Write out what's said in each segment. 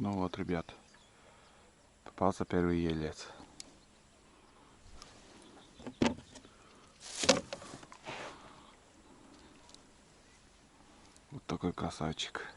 Ну вот, ребят, попался первый елец. Вот такой красавчик.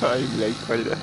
Ай, блядь, Коля.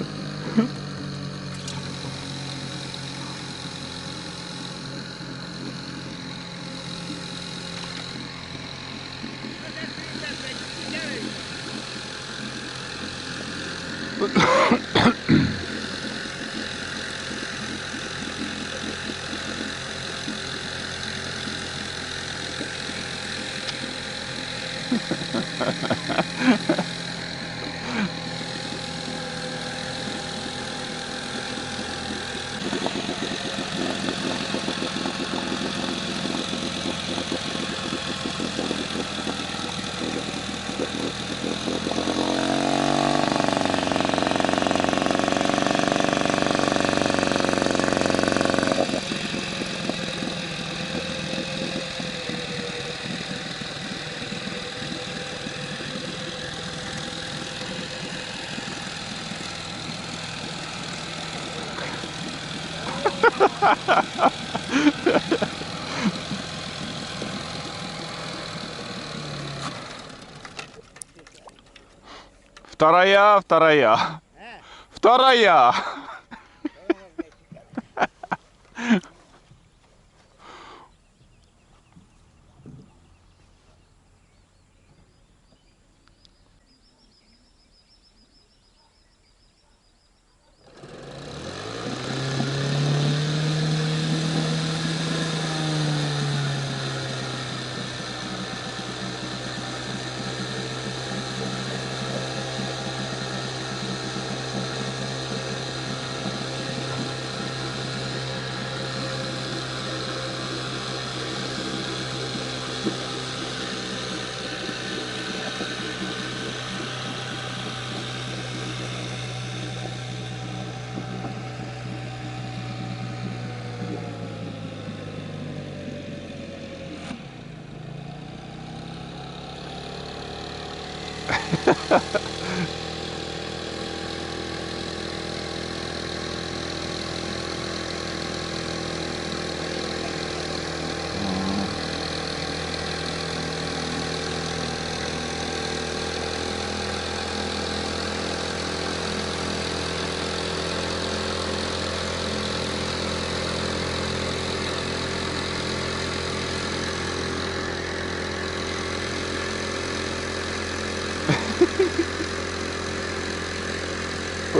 Вторая, вторая. Вторая.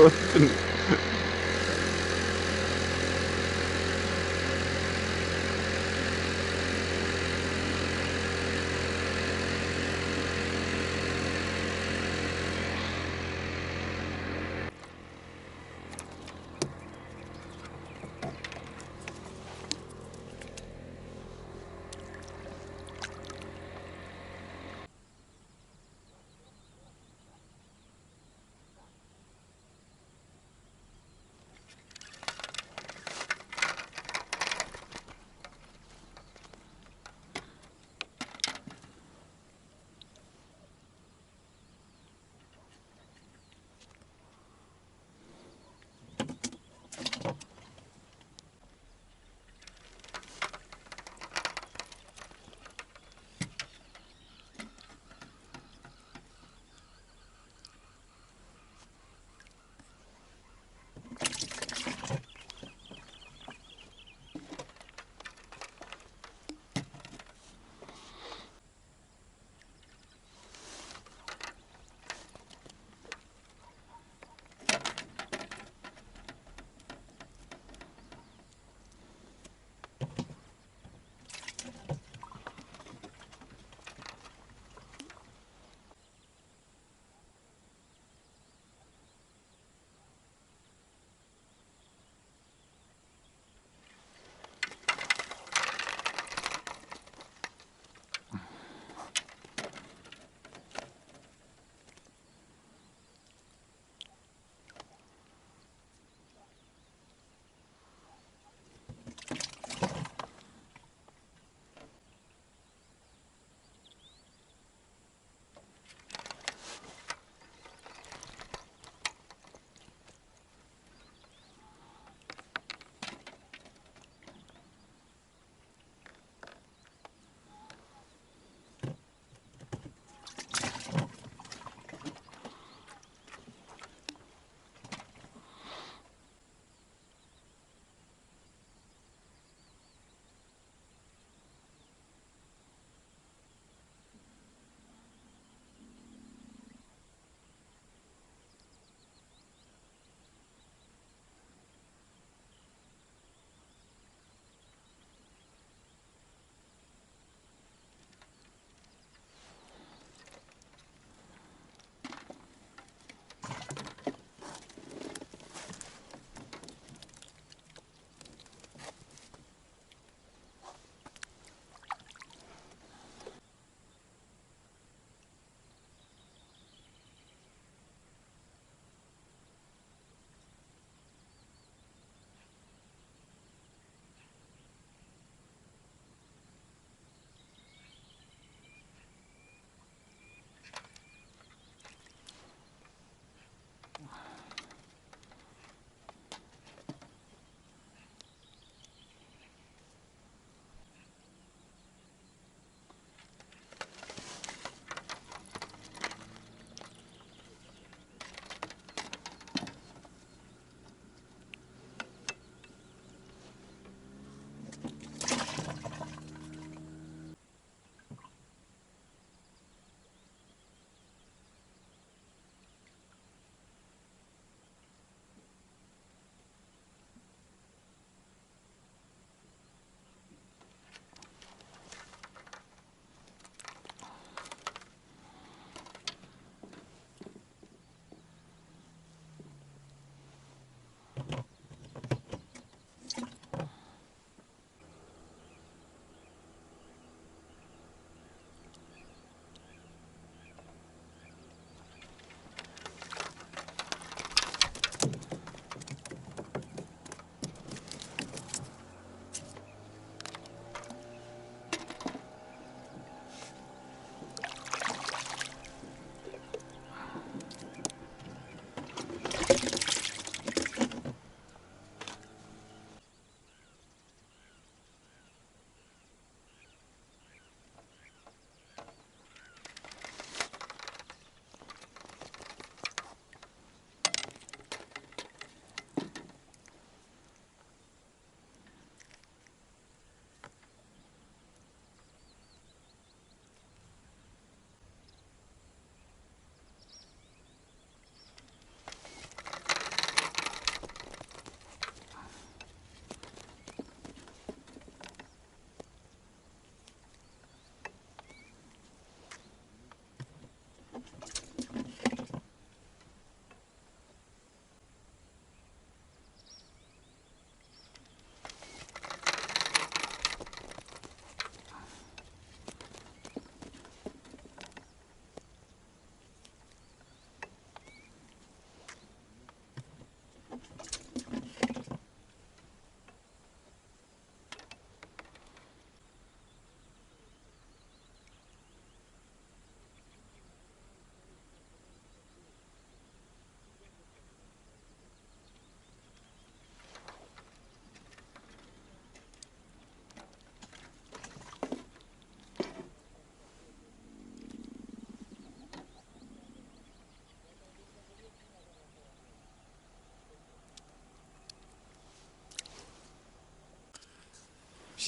Вот.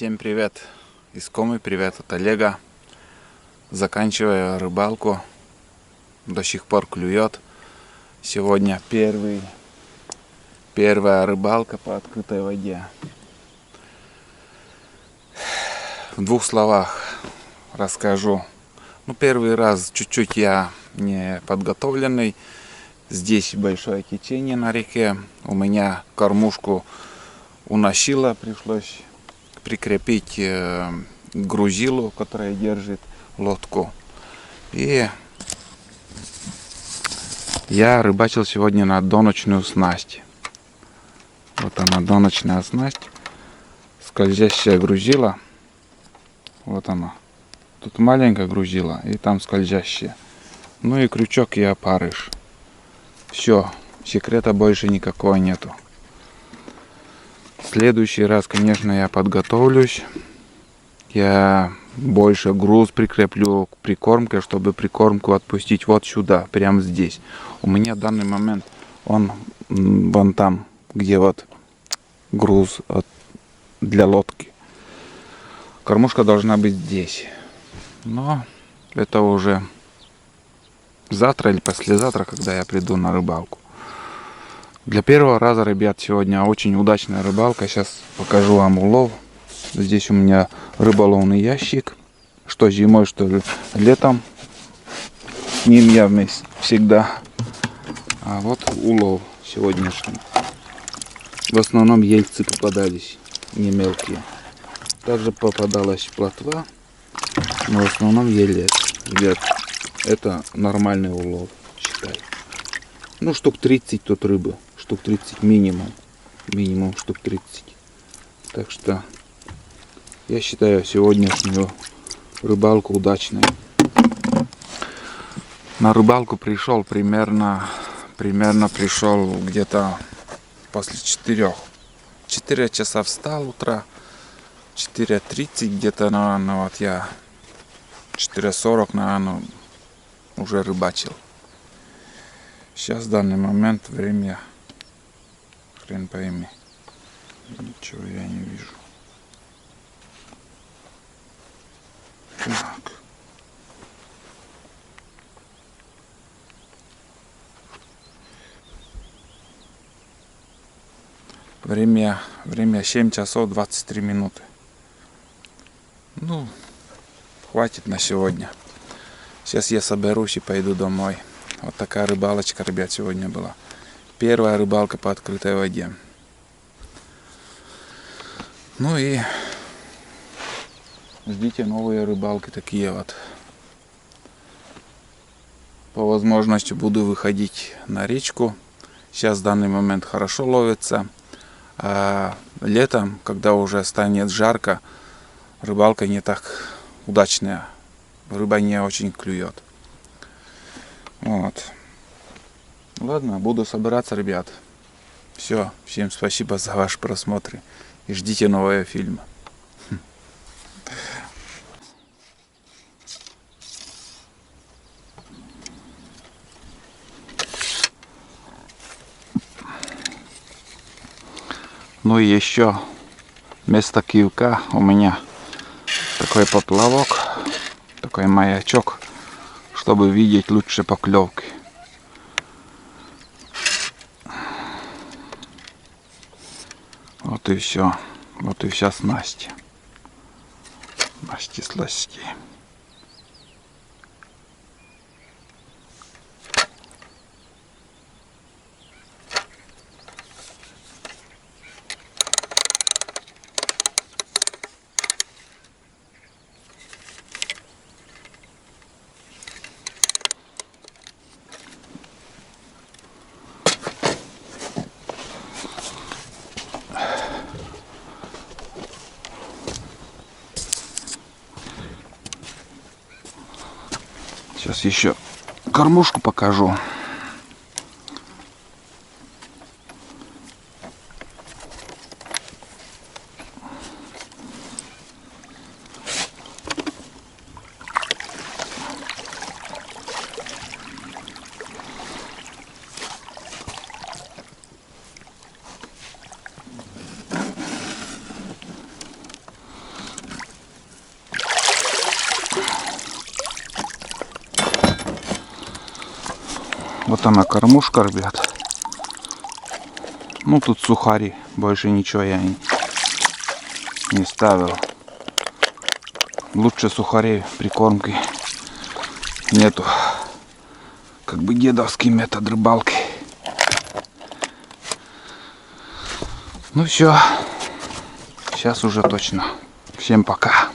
Всем привет из Комы, привет от Олега. Заканчиваю рыбалку. До сих пор клюет. Сегодня первая рыбалка по открытой воде. В двух словах расскажу. Первый раз чуть-чуть я не подготовленный. Здесь большое течение на реке. У меня кормушку уносило, пришлось прикрепить грузилу, которая держит лодку. И я рыбачил сегодня на доночную снасть. Вот она, доночная снасть. Скользящая грузила. Вот она. Тут маленькая грузила и там скользящая. Ну и крючок и опарыш. Все, секрета больше никакого нету. В следующий раз, конечно, я подготовлюсь. Я больше груз прикреплю к прикормке, чтобы прикормку отпустить вот сюда, прямо здесь. У меня в данный момент он вон там, где вот груз для лодки. Кормушка должна быть здесь. Но это уже завтра или послезавтра, когда я приду на рыбалку. Для первого раза, ребят, сегодня очень удачная рыбалка. Сейчас покажу вам улов. Здесь у меня рыболовный ящик. Что зимой, что летом. С ним я вместе всегда. А вот улов сегодняшний. В основном ельцы попадались, не мелкие. Также попадалась плотва, но в основном елец. Ребят, это нормальный улов, считай. Штук 30 тут рыбы. Штук 30 минимум. Минимум штук 30. Так что я считаю сегодняшнюю рыбалку удачной. На рыбалку пришел примерно пришел где-то после 4. 4 часа встал утра. 4:30 где-то, наверное, вот я 4:40, наверное, уже рыбачил. Сейчас в данный момент время, хрен пойми, ничего я не вижу. Так. Время 7 часов 23 минуты. Хватит на сегодня. Сейчас я соберусь и пойду домой. Вот такая рыбалочка, ребят, сегодня была. Первая рыбалка по открытой воде. И ждите новые рыбалки такие вот. По возможности буду выходить на речку. Сейчас в данный момент хорошо ловится. А летом, когда уже станет жарко, рыбалка не так удачная. Рыба не очень клюет. Вот. Ладно, буду собираться, ребят. Все, всем спасибо за ваш просмотр. И ждите новые фильмы. И еще вместо кивка у меня такой поплавок, такой маячок, чтобы видеть лучше поклевки. Вот и все. Вот и вся снасть. Масти-сласти. Сейчас еще кормушку покажу. Вот она кормушка, ребят. Ну тут сухари, больше ничего я не ставил. Лучше сухарей прикормки нету. Как бы дедовский метод рыбалки. Ну все, сейчас уже точно. Всем пока.